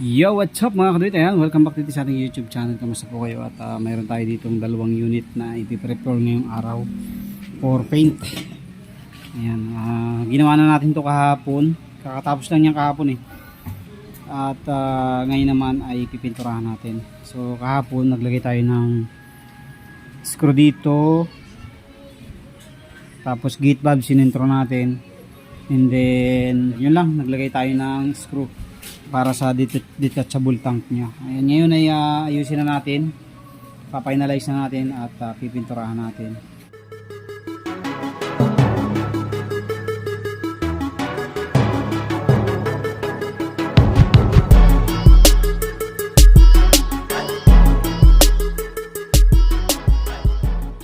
Yo, what's up mga kaduit? Ayan, welcome back dito sa ating YouTube channel. Kamusta po kayo? At mayroon tayo ditong dalawang unit na ipiprepare ngayong araw for paint. Ayan, ginawa na natin to kahapon. Kakatapos lang niyan kahapon eh. At ngayon naman ay pipinturahan natin. So kahapon naglagay tayo ng screw dito. Tapos gate valve sinintro natin. And then yun lang, naglagay tayo ng screw para sa detachable tank niya. Ayan, ngayon ay ayusin na natin, papainalize na natin at pipinturahan natin.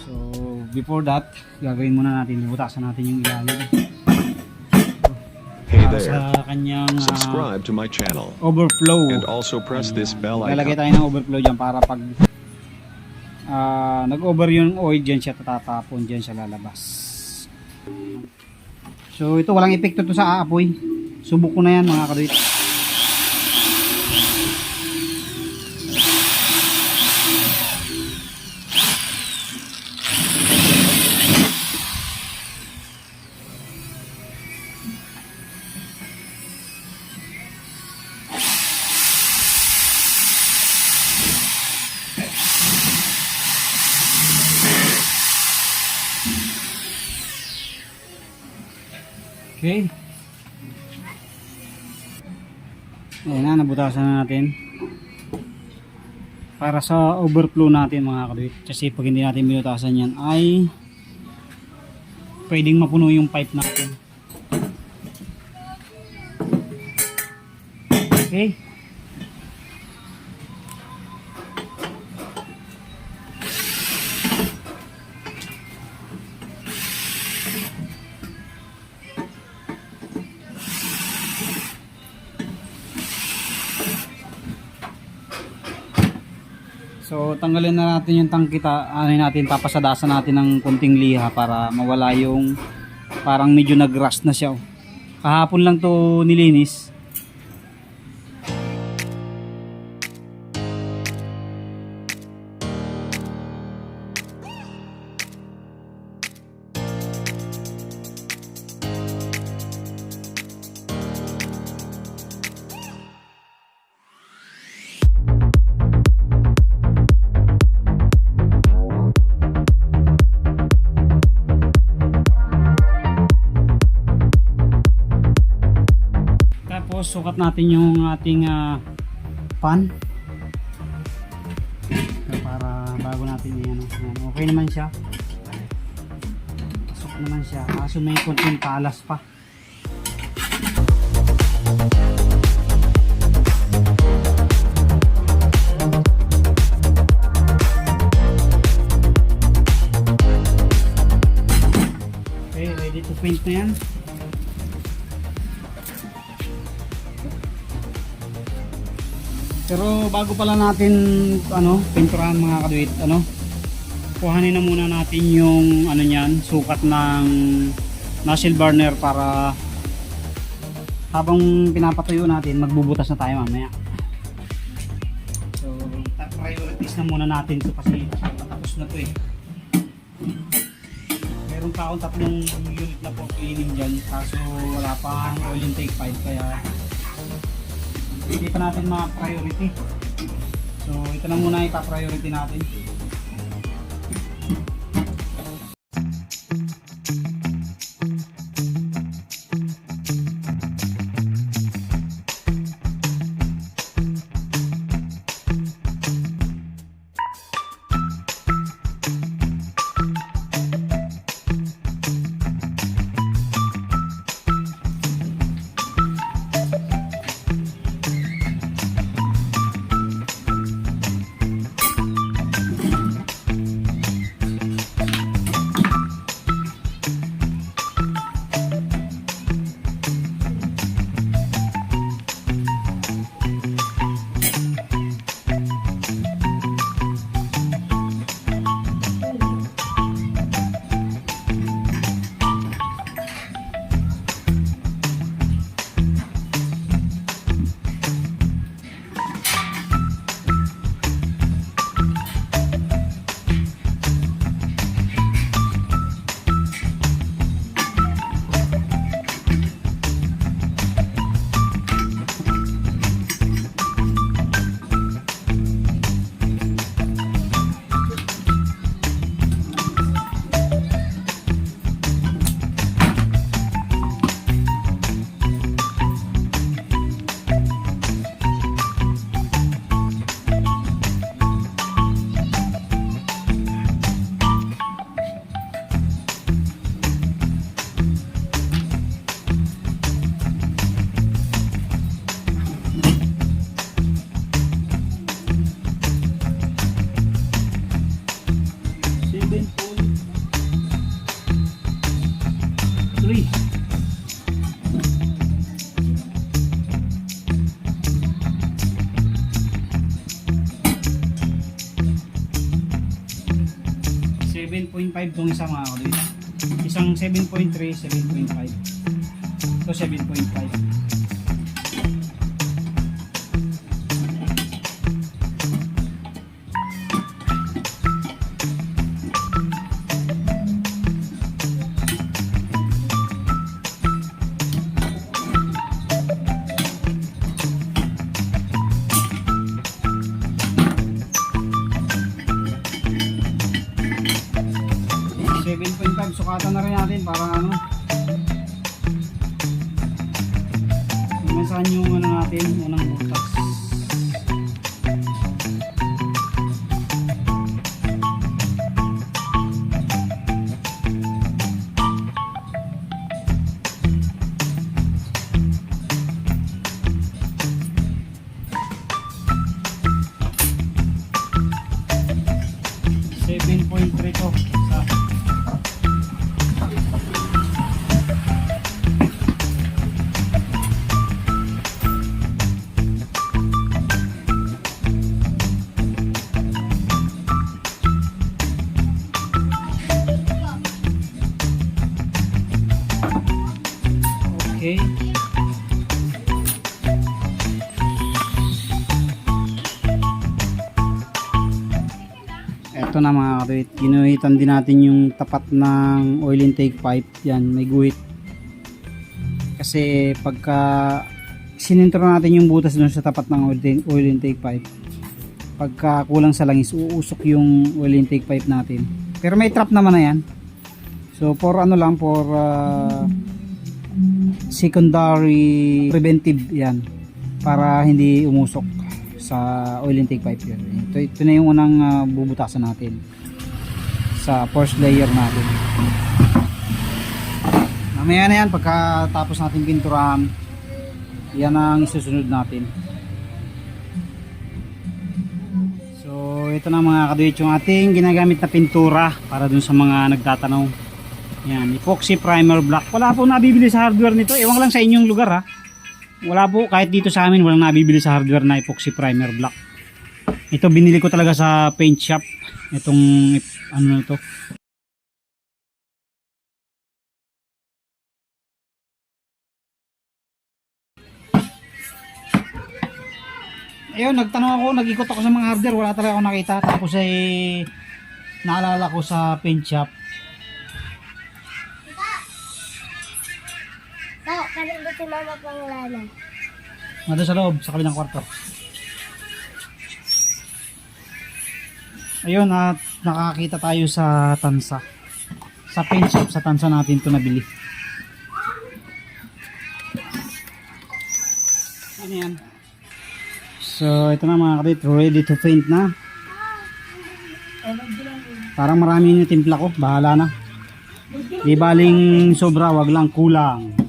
So before that, gagawin muna natin, bubutasan natin yung ilalim. Hey there, Sa kanyang subscribe to my channel overflow. and also press this bell Lalagay icon. tayo ng overflow dyan para pag nag-over yung oil dyan siya tatatapon, dyan siya lalabas. So ito walang epekto to sa aapoy. Subok ko na yan mga kaduit. Okay. Ayan na, nabutasan na natin. Para sa overflow natin mga kaduit. Kasi pag hindi natin binutasan yan ay pwedeng mapuno yung pipe natin. Okay. So tanggalin na natin yung tangkita, natin, papasadasan natin ng konting liha para mawala yung parang medyo nag-rust na siya. Kahapon lang to nilinis. Tapos sukat natin yung ating pan para bago natin yan. Okay naman siya, pasok naman siya, kaso may konting talas pa. Okay, ready to paint na yan. Pero bago pala natin pinturahan mga kaduit, kuhanin na muna natin yung sukat ng nozzle burner para habang pinapatuyo natin magbubutas na tayo mamaya. So top priorities na muna natin to kasi tapos na to eh. Meron pa akong tatlong unit na for cleaning dyan, kaso wala pa oil intake pipe kaya hindi pa natin ma-priority. So ito na muna ipa-priority natin. 7.5 tong isa mga kaduit. Isang 7.3, 7.5. Ito 7.5. Sukatan na rin natin para ano saan yung ano natin unang butas. .3 to sa okay. Eto na mga katuwit, ginuhitan din natin yung tapat ng oil intake pipe. Yan, may guhit. Kasi pagka sinintro natin yung butas dun sa tapat ng oil intake pipe, pagka kulang sa langis, uusok yung oil intake pipe natin. Pero may trap naman na yan. So for ano lang, for secondary preventive yan, para hindi umusok sa oil intake pipe yun. Ito na yung unang bubutasan natin sa first layer natin. Mamaya na yan, pagkatapos natin pinturahan, yan ang isusunod natin. So ito na mga kaduit yung ating ginagamit na pintura para dun sa mga nagtatanong. Yan, epoxy primer black. Wala po nabibili sa hardware nito. Ewan lang sa inyong lugar ha. Wala po, kahit dito sa amin walang nabibili sa hardware na epoxy primer black. Ito binili ko talaga sa paint shop. Itong ano na ito. Ayun, nagtanong ako, nag-ikot ako sa mga hardware, wala talaga ako nakita. Tapos ay naalala ko sa paint shop. Kanin ba si Mama Panglana? Nandun sa loob, sa kabilang kwarto. Ayun, at nakakita tayo sa tansa. Sa paint shop, sa tansa natin ito nabili. Ano yan? So, ito na mga kapit, ready to paint na. Parang marami yung timpla ko, bahala na. Di baling sobra, wag lang kulang.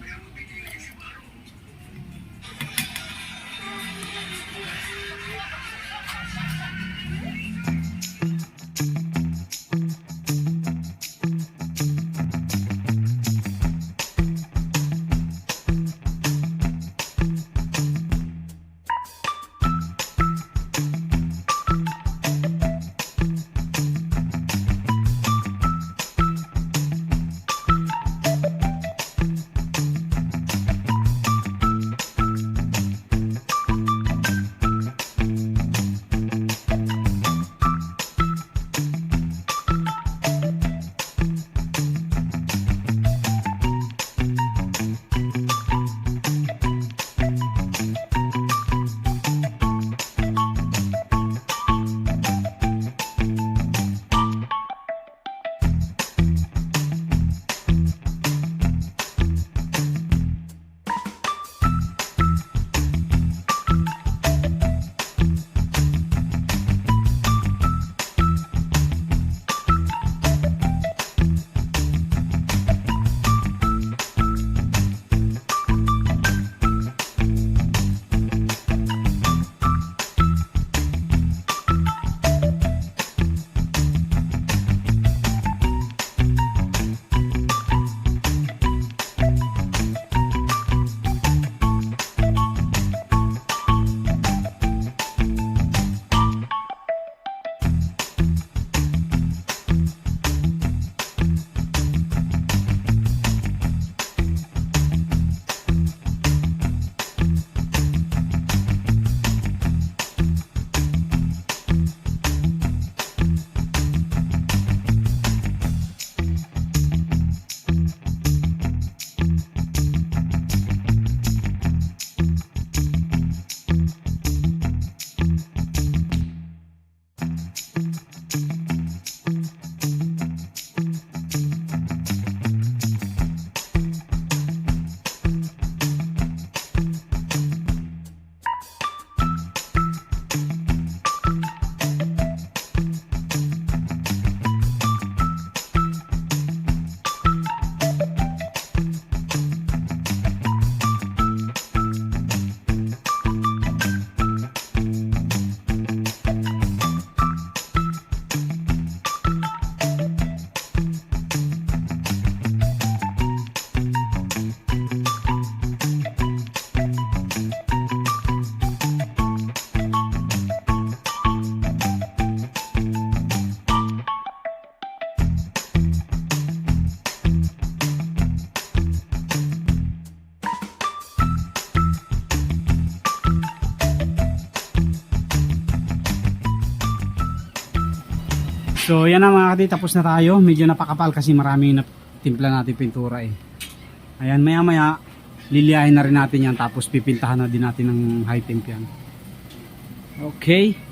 So yan na mga kadit, tapos na tayo. Medyo napakapal kasi maraming timpla natin pintura eh. Ayan, maya maya liliyahin na rin natin yan, tapos pipintahan na din natin ng high temp yan. Okay.